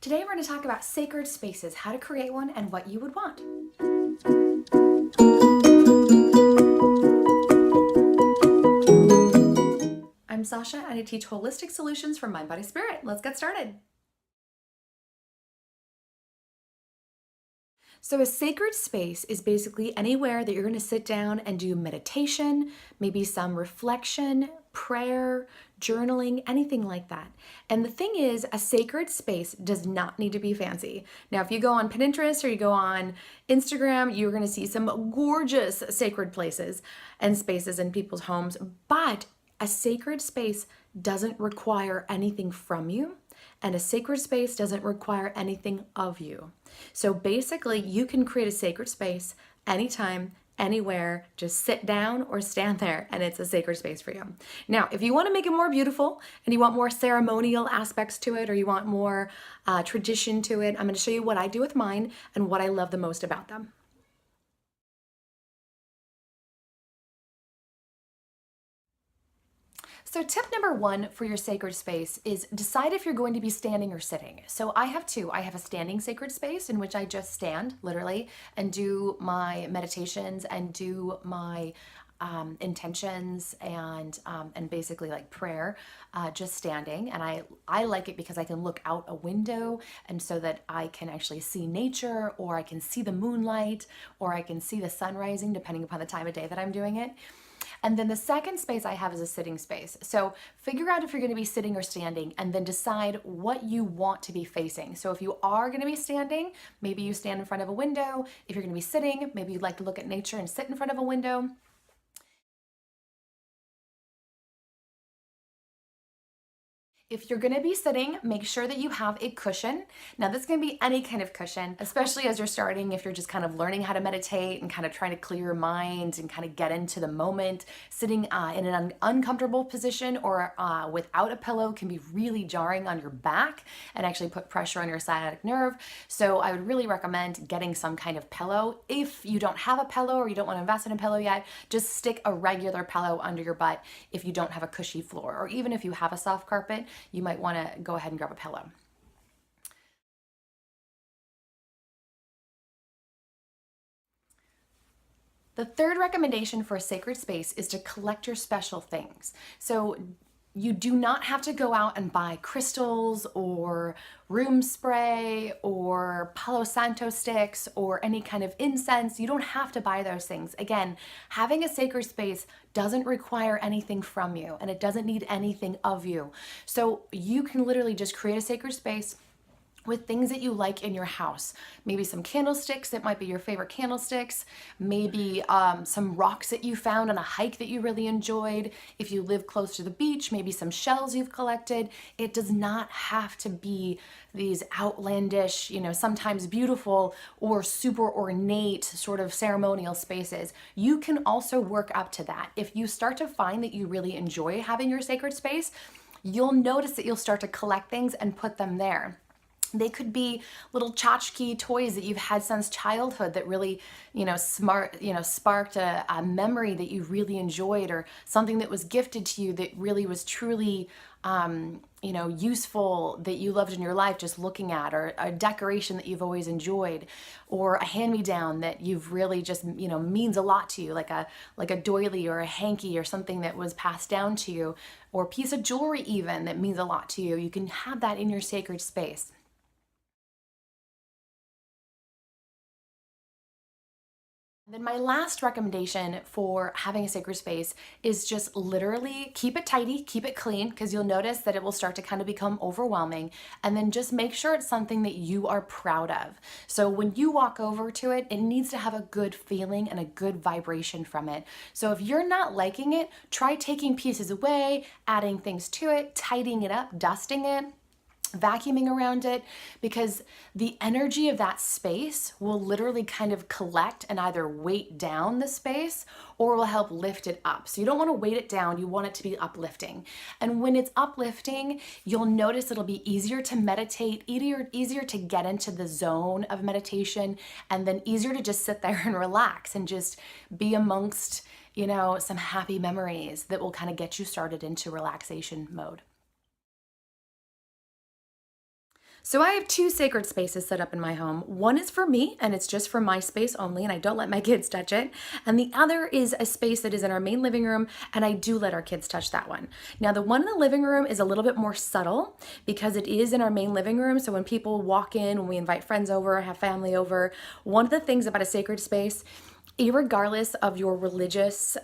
Today we're going to talk about sacred spaces, how to create one, and what you would want. I'm Sasha and I teach holistic solutions for mind, body, spirit. Let's get started. So a sacred space is basically anywhere that you're going to sit down and do meditation, maybe some reflection, prayer, journaling, anything like that. And the thing is, a sacred space does not need to be fancy. Now, if you go on Pinterest or you go on Instagram, you're going to see some gorgeous sacred places and spaces in people's homes, but a sacred space doesn't require anything from you. And a sacred space doesn't require anything of you. So basically, you can create a sacred space anytime, anywhere, just sit down or stand there, and it's a sacred space for you. Now, if you want to make it more beautiful and you want more ceremonial aspects to it, or you want more tradition to it, I'm going to show you what I do with mine and what I love the most about them. So tip number one for your sacred space is decide if you're going to be standing or sitting. So I have two. I have a standing sacred space in which I just stand, literally, and do my meditations and do my intentions and basically like prayer, just standing. And I like it because I can look out a window, and so that I can actually see nature, or I can see the moonlight, or I can see the sun rising, depending upon the time of day that I'm doing it. And then the second space I have is a sitting space. So figure out if you're going to be sitting or standing, and then decide what you want to be facing. So if you are going to be standing, maybe you stand in front of a window. If you're going to be sitting, maybe you'd like to look at nature and sit in front of a window. If you're going to be sitting, make sure that you have a cushion. Now, this can be any kind of cushion, especially as you're starting, if you're just kind of learning how to meditate and kind of trying to clear your mind and kind of get into the moment. Sitting in an uncomfortable position or without a pillow can be really jarring on your back and actually put pressure on your sciatic nerve. So I would really recommend getting some kind of pillow. If you don't have a pillow or you don't want to invest in a pillow yet, just stick a regular pillow under your butt if you don't have a cushy floor, or even if you have a soft carpet, you might want to go ahead and grab a pillow. The third recommendation for a sacred space is to collect your special things. So you do not have to go out and buy crystals or room spray or Palo Santo sticks or any kind of incense. You don't have to buy those things. Again, having a sacred space doesn't require anything from you, and it doesn't need anything of you. So you can literally just create a sacred space with things that you like in your house. Maybe some candlesticks that might be your favorite candlesticks, maybe some rocks that you found on a hike that you really enjoyed. If you live close to the beach, maybe some shells you've collected. It does not have to be these outlandish, sometimes beautiful or super ornate sort of ceremonial spaces. You can also work up to that. If you start to find that you really enjoy having your sacred space, you'll notice that you'll start to collect things and put them there. They could be little tchotchke toys that you've had since childhood that really, sparked a memory that you really enjoyed, or something that was gifted to you that really was truly, useful, that you loved in your life just looking at, or a decoration that you've always enjoyed, or a hand-me-down that you've really just, means a lot to you, like a doily or a hanky or something that was passed down to you, or a piece of jewelry even that means a lot to you. You can have that in your sacred space. Then my last recommendation for having a sacred space is just literally keep it tidy, keep it clean, because you'll notice that it will start to kind of become overwhelming. And then just make sure it's something that you are proud of. So when you walk over to it, it needs to have a good feeling and a good vibration from it. So if you're not liking it, try taking pieces away, adding things to it, tidying it up, dusting it, vacuuming around it, because the energy of that space will literally kind of collect and either weight down the space or will help lift it up. So you don't want to weight it down, you want it to be uplifting. And when it's uplifting, you'll notice it'll be easier to meditate, easier to get into the zone of meditation, and then easier to just sit there and relax and just be amongst, some happy memories that will kind of get you started into relaxation mode. So I have two sacred spaces set up in my home. One is for me, and it's just for my space only, and I don't let my kids touch it. And the other is a space that is in our main living room, and I do let our kids touch that one. Now, the one in the living room is a little bit more subtle because it is in our main living room. So when people walk in, when we invite friends over, have family over, one of the things about a sacred space, irregardless of your religious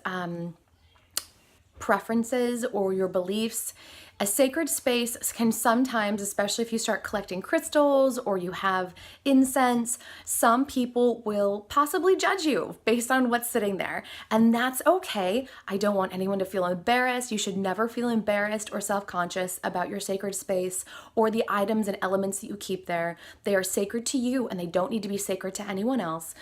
preferences or your beliefs, a sacred space can sometimes, especially if you start collecting crystals or you have incense, some people will possibly judge you based on what's sitting there. And that's okay. I don't want anyone to feel embarrassed. You should never feel embarrassed or self-conscious about your sacred space or the items and elements that you keep there. They are sacred to you and they don't need to be sacred to anyone else.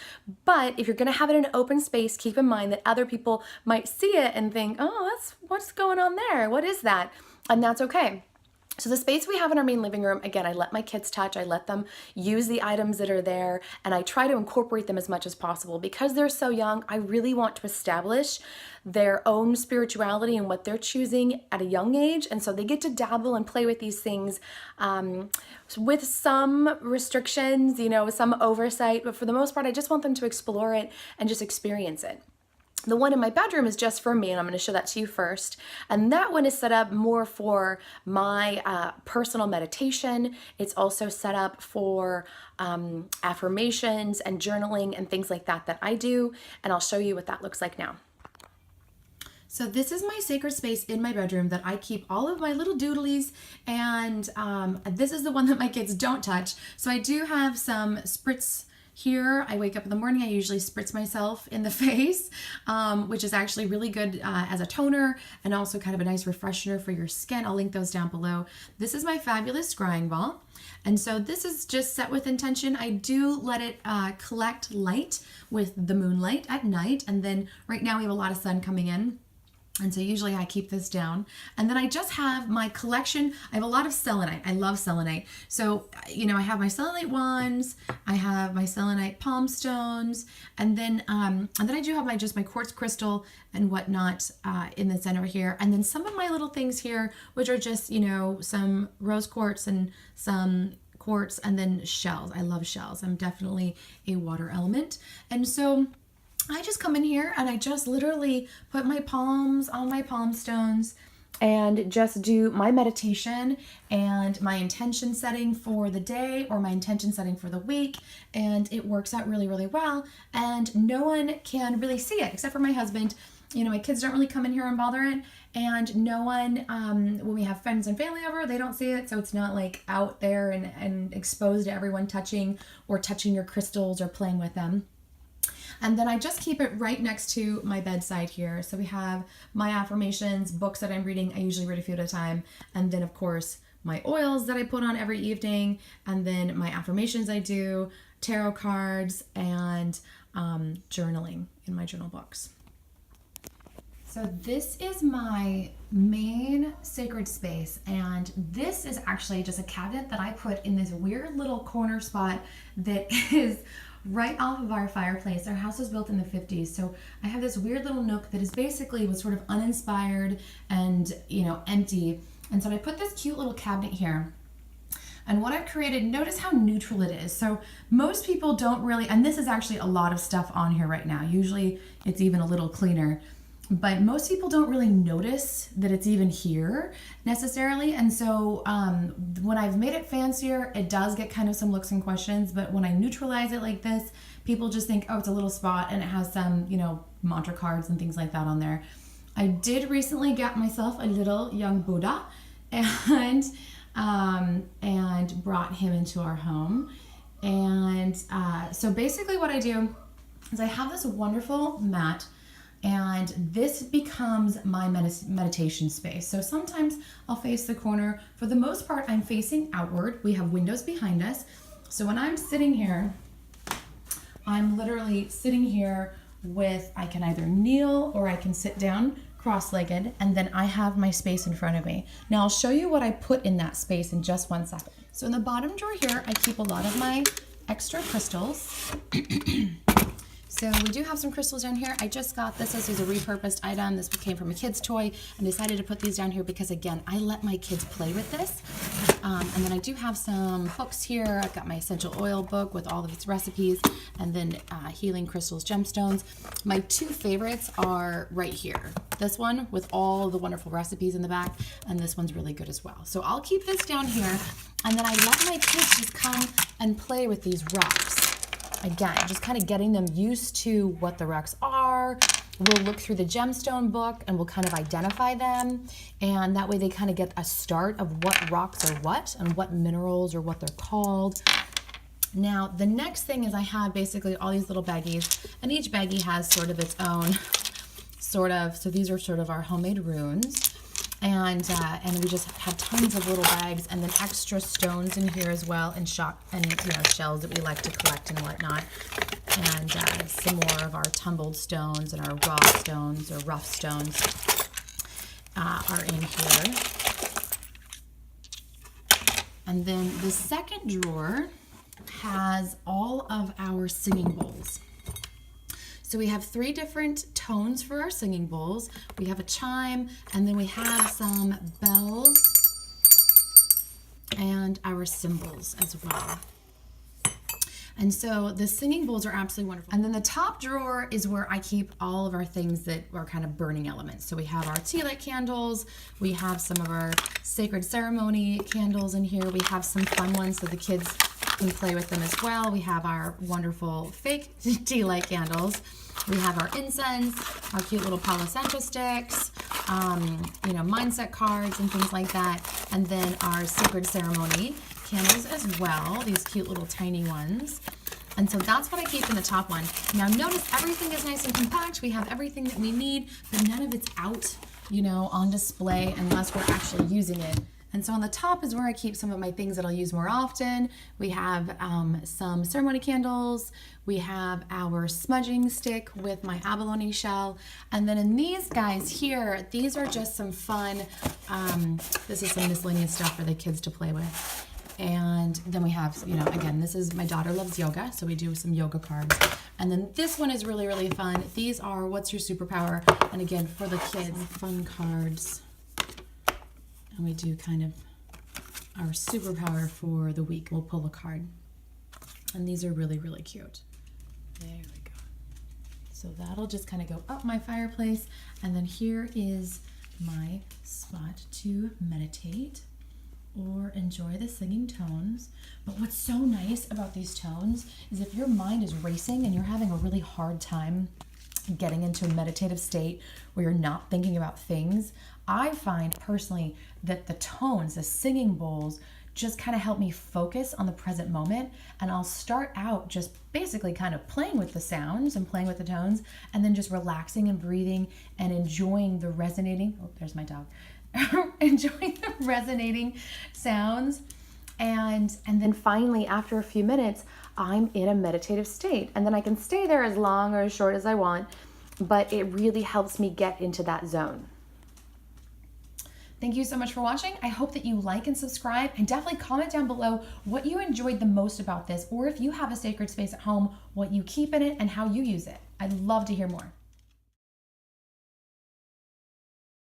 But if you're going to have it in an open space, keep in mind that other people might see it and think, oh, what's going on there? What is that? And that's okay. So the space we have in our main living room, again, I let my kids touch, I let them use the items that are there, and I try to incorporate them as much as possible. Because they're so young, I really want to establish their own spirituality and what they're choosing at a young age. And so they get to dabble and play with these things with some restrictions, some oversight, but for the most part, I just want them to explore it and just experience it. The one in my bedroom is just for me, and I'm going to show that to you first. And that one is set up more for my personal meditation. It's also set up for affirmations and journaling and things like that I do. And I'll show you what that looks like now. So this is my sacred space in my bedroom that I keep all of my little doodlies, and this is the one that my kids don't touch. So I do have some spritz here. I wake up in the morning, I usually spritz myself in the face, which is actually really good as a toner and also kind of a nice refreshener for your skin. I'll link those down below. This is my fabulous scrying ball. And so this is just set with intention. I do let it collect light with the moonlight at night. And then right now we have a lot of sun coming in. And so usually I keep this down. And then I just have my collection. I have a lot of selenite. I love selenite. So, I have my selenite wands, I have my selenite palm stones, and then I do have my quartz crystal and whatnot in the center here. And then some of my little things here, which are just, some rose quartz and some quartz and then shells. I love shells. I'm definitely a water element. And so I just come in here and I just literally put my palms on my palm stones and just do my meditation and my intention setting for the day or my intention setting for the week. And it works out really, really well. And no one can really see it except for my husband. My kids don't really come in here and bother it. And no one, when we have friends and family over, they don't see it. So it's not like out there and exposed to everyone touching your crystals or playing with them. And then I just keep it right next to my bedside here. So we have my affirmations, books that I'm reading. I usually read a few at a time. And then of course, my oils that I put on every evening. And then my affirmations I do, tarot cards, and journaling in my journal books. So this is my main sacred space, and this is actually just a cabinet that I put in this weird little corner spot that is right off of our fireplace. Our house was built in the 50s, so I have this weird little nook that is basically was sort of uninspired and empty. And so I put this cute little cabinet here. And what I've created, notice how neutral it is. So most people don't really, and this is actually a lot of stuff on here right now. Usually it's even a little cleaner. But most people don't really notice that it's even here necessarily. And so when I've made it fancier, it does get kind of some looks and questions. But when I neutralize it like this, people just think, oh, it's a little spot and it has some, mantra cards and things like that on there. I did recently get myself a little young Buddha and brought him into our home. And so basically what I do is I have this wonderful mat. And this becomes my meditation space. So sometimes I'll face the corner. For the most part, I'm facing outward. We have windows behind us. So when I'm sitting here, I'm literally sitting here I can either kneel or I can sit down cross-legged, and then I have my space in front of me. Now I'll show you what I put in that space in just one second. So in the bottom drawer here, I keep a lot of my extra crystals. So we do have some crystals down here. I just got this. This was a repurposed item. This came from a kid's toy and decided to put these down here because, again, I let my kids play with this. And then I do have some books here. I've got my essential oil book with all of its recipes, and then healing crystals, gemstones. My two favorites are right here. This one with all the wonderful recipes in the back, and this one's really good as well. So I'll keep this down here, and then I let my kids just come and play with these rocks. Again, just kind of getting them used to what the rocks are. We'll look through the gemstone book and we'll kind of identify them, and that way they kind of get a start of what rocks are what and what minerals or what they're called. Now, the next thing is I have basically all these little baggies, and each baggie has sort of its own so these are sort of our homemade runes, and we just have tons of little bags, and then extra stones in here as well, and shells that we like to collect and whatnot. And some more of our tumbled stones and our raw stones or rough stones are in here. And then the second drawer has all of our singing bowls. So we have 3 different tones for our singing bowls. We have a chime, and then we have some bells and our cymbals as well. And so the singing bowls are absolutely wonderful. And then the top drawer is where I keep all of our things that are kind of burning elements. So we have our tea light candles, we have some of our sacred ceremony candles in here, we have some fun ones so the kids can play with them as well. We have our wonderful fake tea light candles. We have our incense, our cute little Palo Santo sticks, mindset cards and things like that. And then our sacred ceremony candles as well, these cute little tiny ones. And so that's what I keep in the top one. Now notice everything is nice and compact. We have everything that we need, but none of it's out, on display unless we're actually using it. And so on the top is where I keep some of my things that I'll use more often. We have some ceremony candles. We have our smudging stick with my abalone shell. And then in these guys here, these are just some fun, this is some miscellaneous stuff for the kids to play with. And then we have, again, this is, my daughter loves yoga, so we do some yoga cards. And then this one is really, really fun. These are What's Your Superpower? And again, for the kids, fun cards. And we do kind of our superpower for the week. We'll pull a card. And these are really, really cute. There we go. So that'll just kind of go up my fireplace. And then here is my spot to meditate or enjoy the singing tones. But what's so nice about these tones is if your mind is racing and you're having a really hard time getting into a meditative state where you're not thinking about things, I find personally that the tones, the singing bowls, just kind of help me focus on the present moment. And I'll start out just basically kind of playing with the sounds and playing with the tones, and then just relaxing and breathing and enjoying the resonating, oh, there's my dog, enjoying the resonating sounds. And then finally, after a few minutes, I'm in a meditative state. And then I can stay there as long or as short as I want, but it really helps me get into that zone. Thank you so much for watching. I hope that you like and subscribe, and definitely comment down below what you enjoyed the most about this, or if you have a sacred space at home, what you keep in it and how you use it. I'd love to hear more.